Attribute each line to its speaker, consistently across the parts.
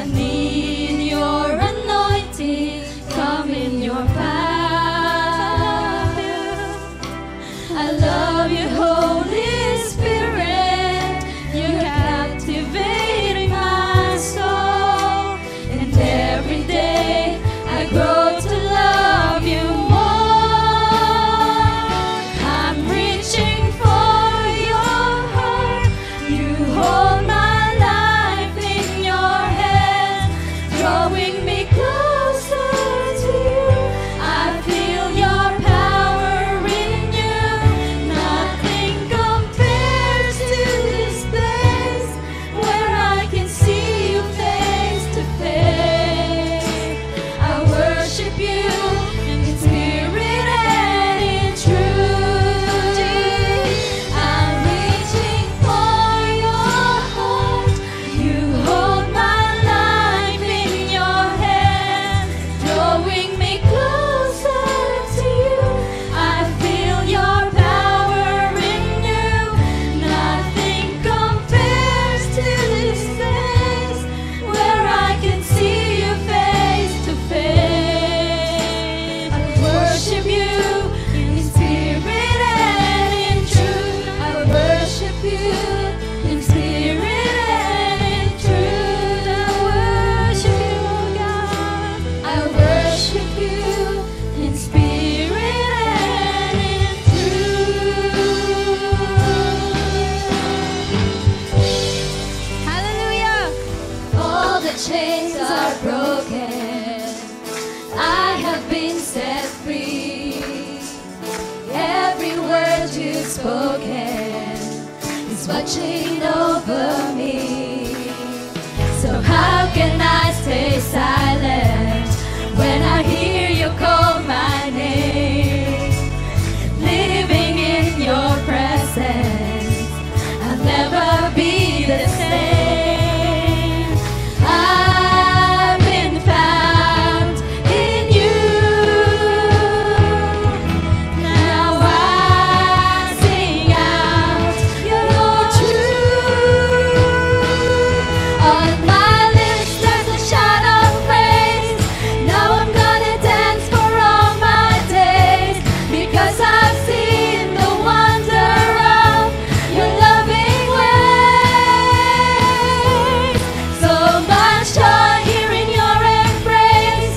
Speaker 1: need your anointing. Come in your power. I love you, Holy Spirit. You're captivating my soul. And every day I grow to love you more. I'm reaching for your heart. You hold my life in your hands, drawing me closer to you. I feel your power in you. Nothing compares to this place where I can see you face to face. I worship you in spirit and in truth. I'm reaching for your heart. You hold my life in your hands, drawing me closer to you. I feel your power in you. Nothing compares to this place where I can see you face to face. I worship you in spirit and in truth. I worship you in spirit and in truth. I worship you, oh God. I worship you in spirit and in truth. Hallelujah. All the chains are broken. I have been set free. Every word you've spoken is watching over me. So how can I stay silent when I hear you call my name? Living in your presence, I'll never be the same. I've been found in you. Now I sing out your truth. On my lips there's a shout of praise. Now I'm gonna dance for all my days, because I've seen the wonder of your loving ways. So much joy here in your embrace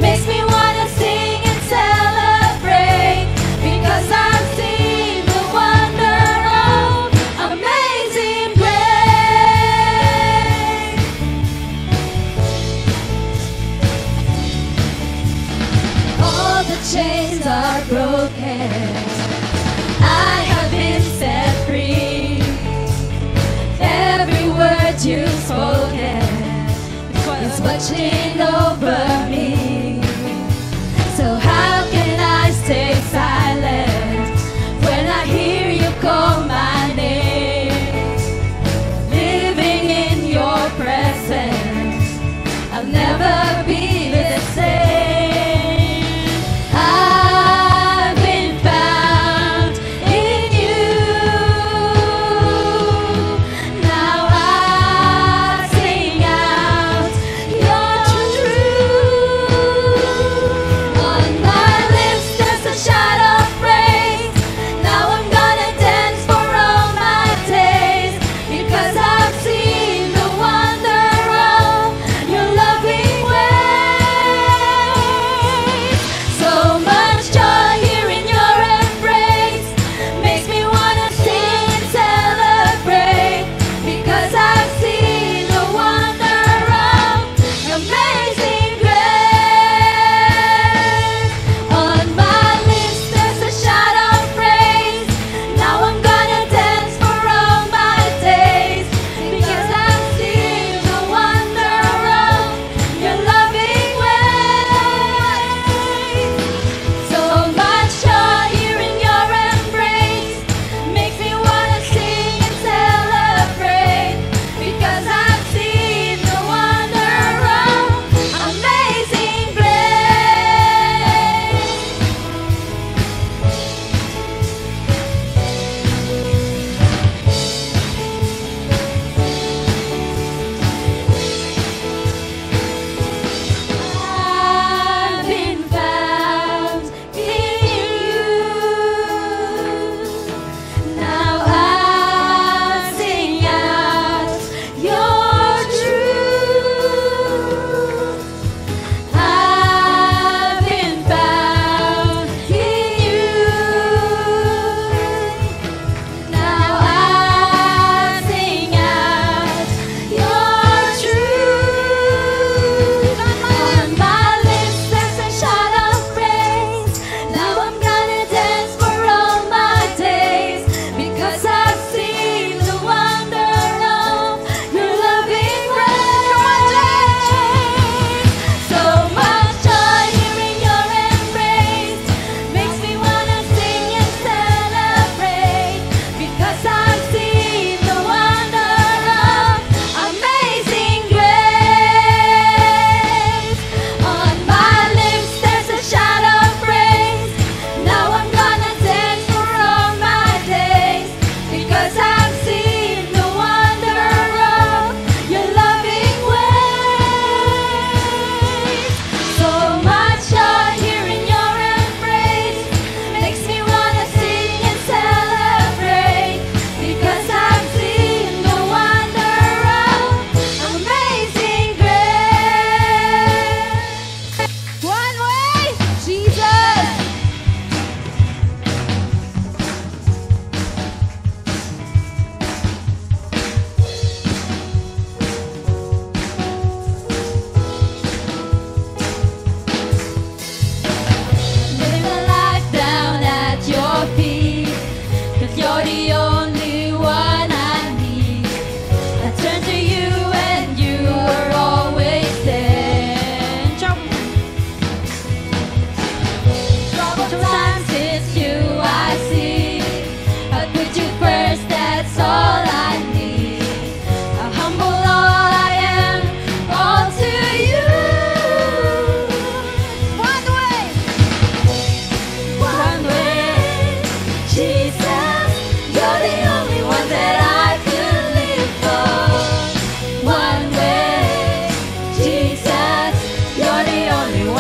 Speaker 1: makes me wanna sing and celebrate, because I've seen the wonder of amazing grace. All the chains are broken. I have been set free. Every word you've spoken is watching over me. So how can I stay silent when I hear you call my name? Living in your presence, I'll never be the same. I've been found in you. Now I sing out your truth.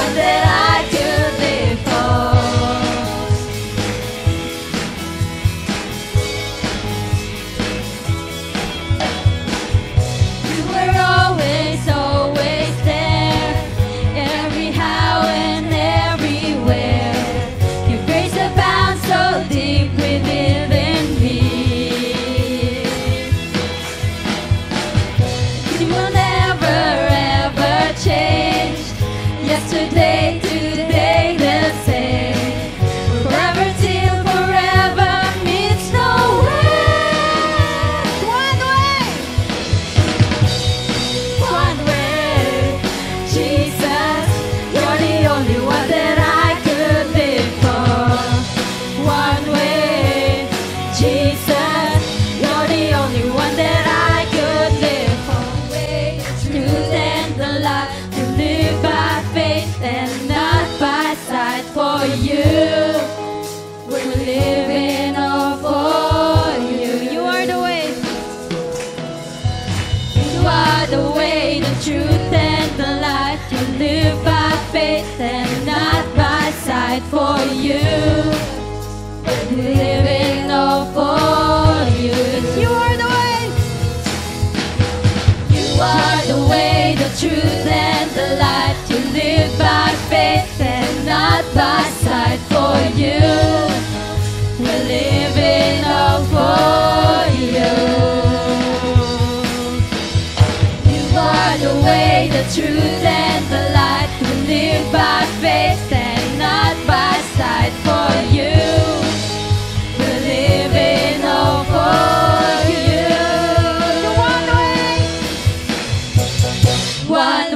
Speaker 1: one that I could live for. You were always, always there, every how and everywhere. Your grace abounds so deep within me. You will never ever change. Yesterday, today, the same. Forever till forever meets no end. One way, Jesus, you're the only one that I could live for. One way, Jesus, you're the only one that I could live for. Way, the truth and the life, to live by faith and not by sight. For you, we're living all for you. You are the way. You are the way, the truth, and the light. To live by faith and not by sight. For you, we're living all for you. You are the way. You are the way, the truth, and the light. To live by faith and not by sight. For you, we're living all for you. You are the way, the truth, and the light. To live by faith and not by sight. For you, we're living all for you. One way. One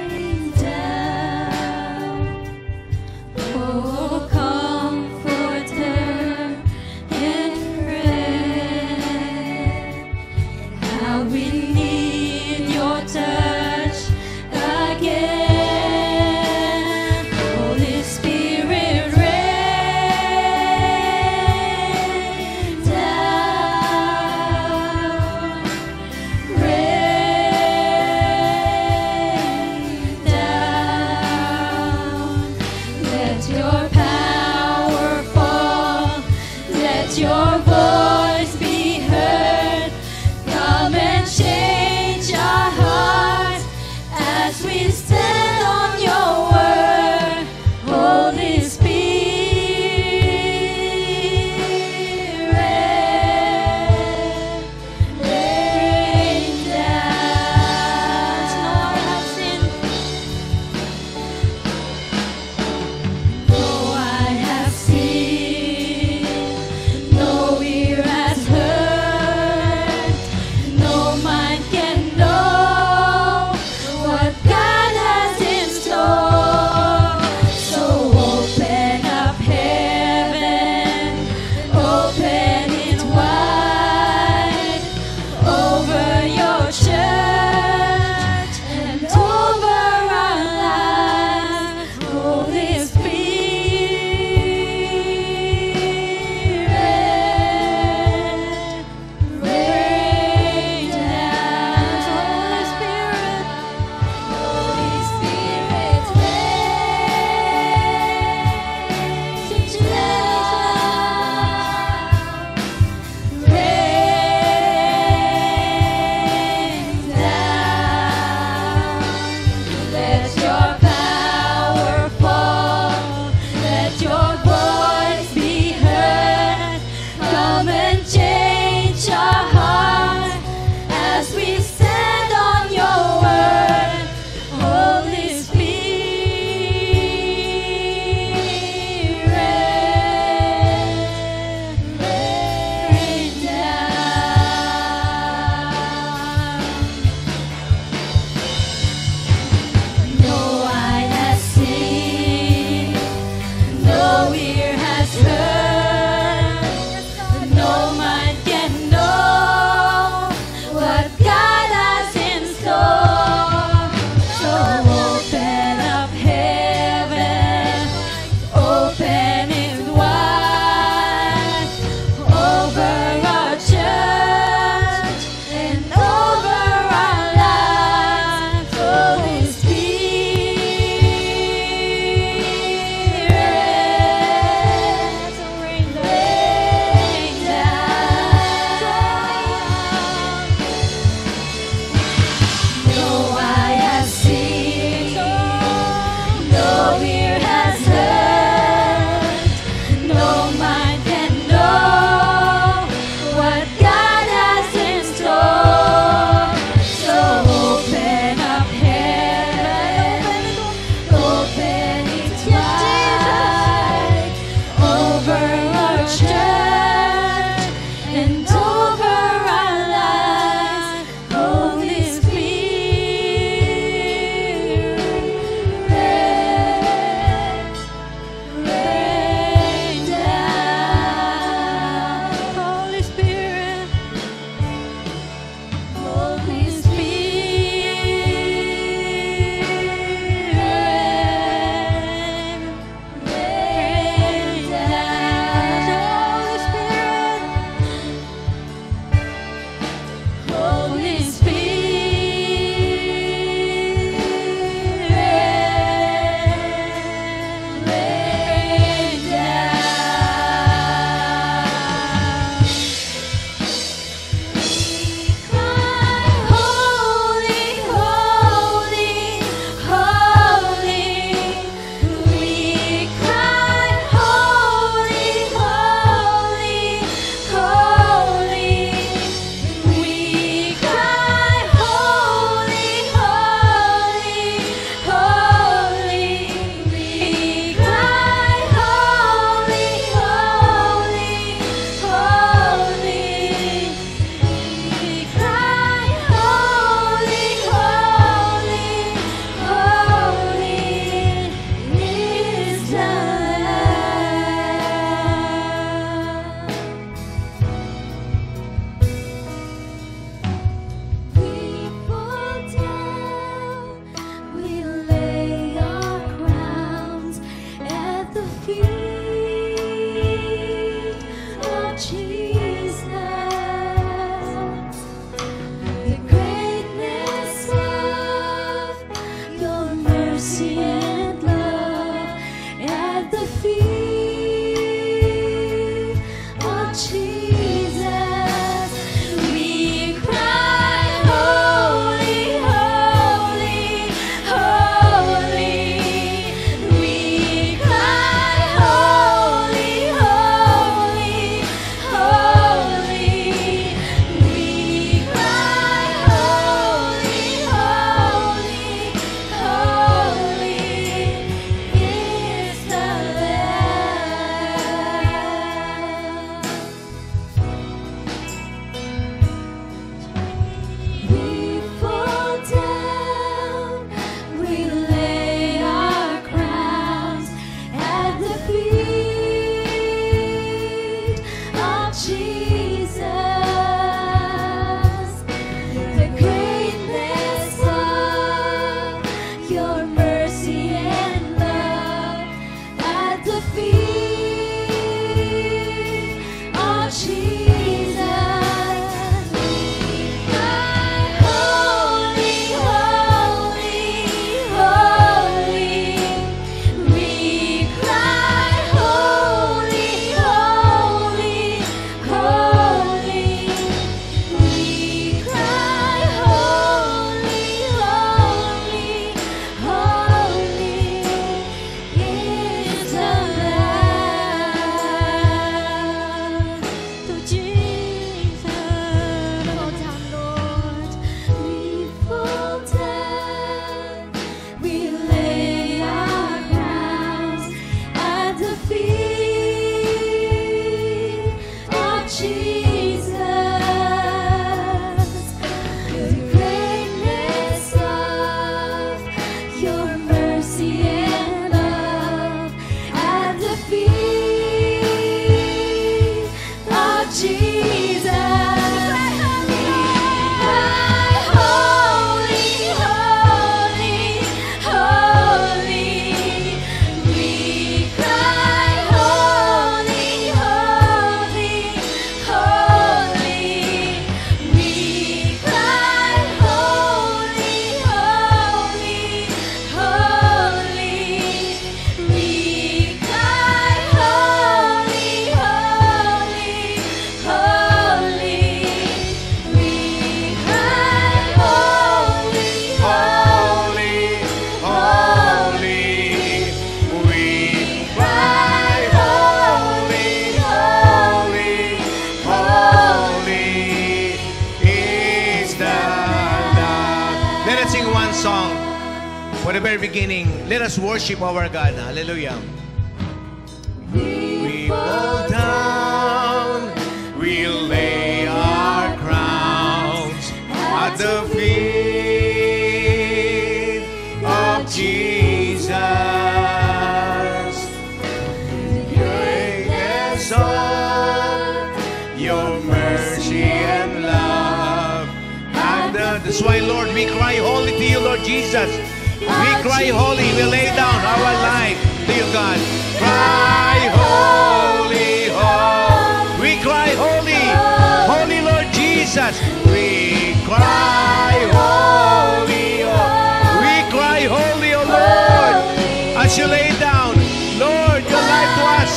Speaker 1: Rain down. mercy and love at the feet of Jesus. We cry, holy, holy, holy. We cry, holy, holy, holy. We cry, holy, holy, holy is the Lamb. We fall down, we lay our crowns at the feet of Jesus. The greatness of your mercy and love at the feet of Jesus. Holy, holy, holy. We cry, holy, holy, holy. We cry, holy, holy, holy is the Lamb. To Jesus, fall down, Lord. We fall down. We lay our crowns at the feet of Jesus. The greatness of your mercy and love at the feet of Jesus. We cry, holy, holy, holy. We cry, holy, holy, holy. We cry, holy, holy, holy. We cry, holy, holy, holy. We cry, holy,
Speaker 2: Holy, holy, we cry, holy, holy, holy is the Lamb. Let us sing one song for the very beginning. Let us worship our God. Hallelujah. We fall down, we lay our crowns at the feet of Jesus. Greatness of your mercy and love. And that's why, Lord, we cry holy to you, Lord Jesus. We cry holy. We lay down our life to you, God. Cry holy, holy. We cry holy, holy Lord Jesus. We cry holy, oh. We cry holy, oh Lord. As you lay down, Lord, your life to us,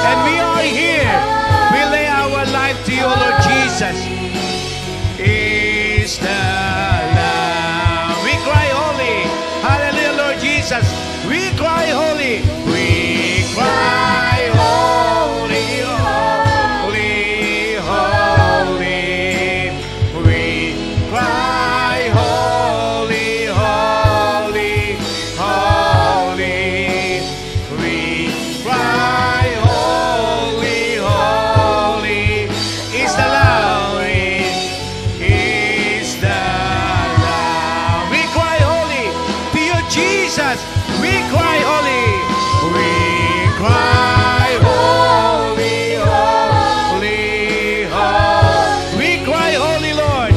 Speaker 2: and we are here. We lay our life to you, oh Lord Jesus. Is the Lamb. We cry holy. Hallelujah, Lord Jesus. We cry holy. We cry holy, holy, holy. We cry holy, holy, holy. We cry holy, holy. Is the Lamb. Is the Lamb. We cry holy to you, Jesus. We cry holy. We cry holy, holy, holy. We cry holy, Lord.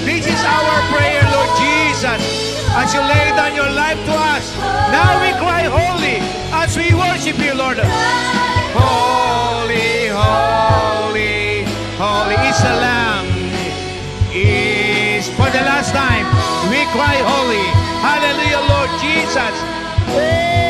Speaker 2: This is our prayer, Lord Jesus. As you lay down your life to us, now we cry holy as we worship you, Lord. Holy, holy, holy is the Lamb. Is for the last time we cry holy. Hallelujah, Lord Jesus.